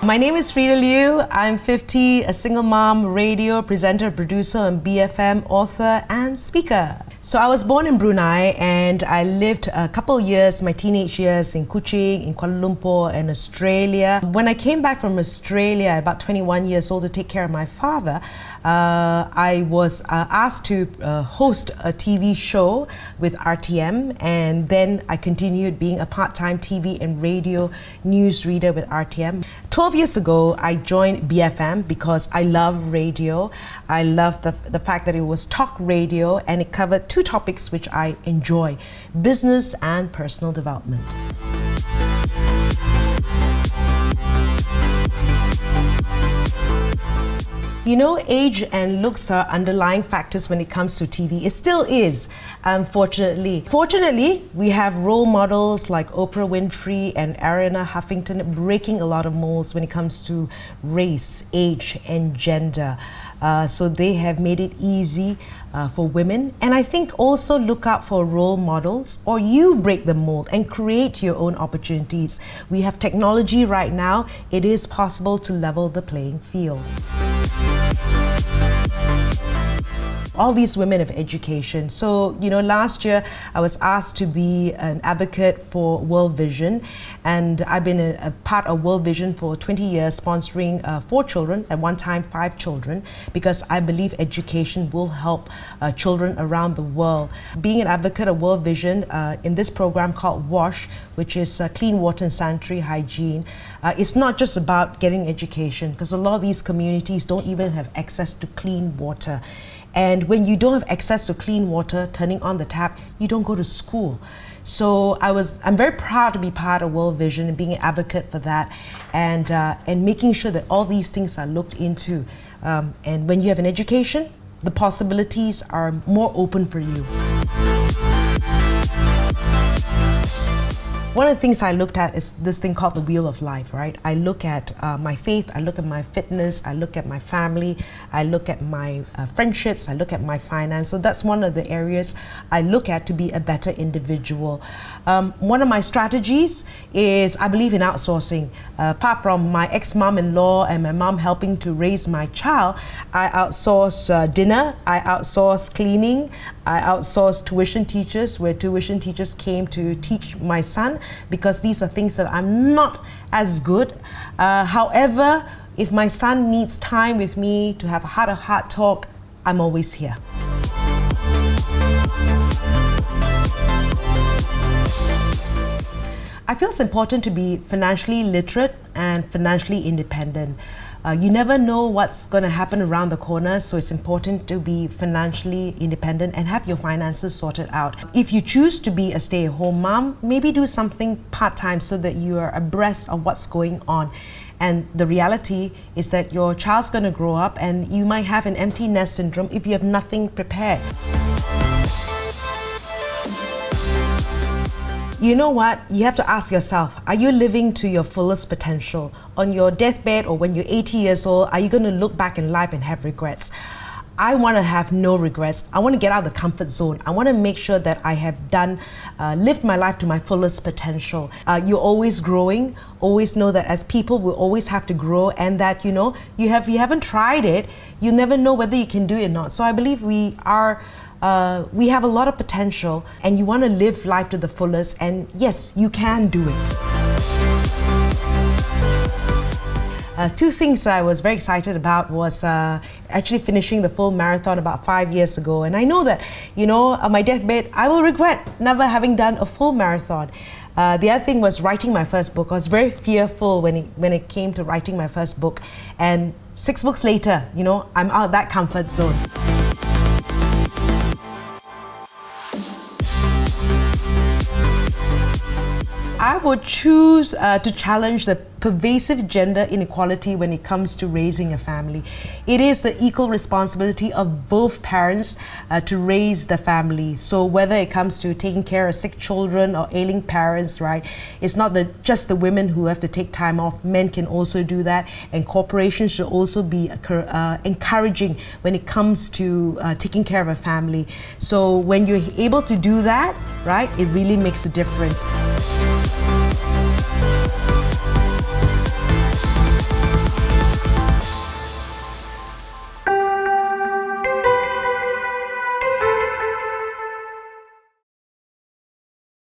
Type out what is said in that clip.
My name is Freda Liu. I'm 50, a single mom, radio presenter, producer, and BFM author and speaker. So I was born in Brunei and I lived a couple years, my teenage years, in Kuching, in Kuala Lumpur, and Australia. When I came back from Australia at about 21 years old to take care of my father, I was asked to host a TV show with RTM, and then I continued being a part-time TV and radio newsreader with RTM. 12 years ago, I joined BFM because I love radio. I love the fact that it was talk radio and it covered two topics which I enjoy: business and personal development. You know, age and looks are underlying factors when it comes to TV. It still is, unfortunately. Fortunately, we have role models like Oprah Winfrey and Ariana Huffington breaking a lot of molds when it comes to race, age, and gender. So they have made it easy for women. And I think also look out for role models, or you break the mold and create your own opportunities. We have technology right now. It is possible to level the playing field. All these women of education. So, you know, last year I was asked to be an advocate for World Vision, and I've been a part of World Vision for 20 years, sponsoring 4 children, at one time 5 children, because I believe education will help children around the world. Being an advocate of World Vision in this program called WASH, which is clean water and sanitary hygiene, it's not just about getting education, because a lot of these communities don't even have access to clean water. And when you don't have access to clean water, turning on the tap, you don't go to school. So I'm very proud to be part of World Vision and being an advocate for that, and making sure that all these things are looked into. And when you have an education, the possibilities are more open for you. One of the things I looked at is this thing called the wheel of life, right? I look at my faith, I look at my fitness, I look at my family, I look at my friendships, I look at my finance. So that's one of the areas I look at to be a better individual. One of my strategies is I believe in outsourcing. Apart from my ex-mom-in-law and my mom helping to raise my child, I outsource dinner, I outsource cleaning, I outsource tuition teachers, where tuition teachers came to teach my son, because these are things that I'm not as good. However, if my son needs time with me to have a heart-to-heart talk, I'm always here. I feel it's important to be financially literate and financially independent. You never know what's going to happen around the corner, so it's important to be financially independent and have your finances sorted out. If you choose to be a stay-at-home mom, maybe do something part-time so that you are abreast of what's going on. And the reality is that your child's going to grow up and you might have an empty nest syndrome if you have nothing prepared. You know what? You have to ask yourself, are you living to your fullest potential? On your deathbed or when you're 80 years old, are you going to look back in life and have regrets? I want to have no regrets. I want to get out of the comfort zone. I want to make sure that I have lived my life to my fullest potential. You're always growing. Always know that as people, we always have to grow, and that, you know, you haven't tried it, you never know whether you can do it or not. So I believe we have a lot of potential, and you want to live life to the fullest, and yes, you can do it. 2 things I was very excited about was actually finishing the full marathon about 5 years ago. And I know that, you know, on my deathbed, I will regret never having done a full marathon. The other thing was writing my first book. I was very fearful when it came to writing my first book. And 6 books later, you know, I'm out of that comfort zone. I would choose to challenge the pervasive gender inequality when it comes to raising a family. It is the equal responsibility of both parents to raise the family. So whether it comes to taking care of sick children or ailing parents, right? It's not just the women who have to take time off. Men can also do that, and corporations should also be encouraging when it comes to taking care of a family. So when you're able to do that, right, it really makes a difference.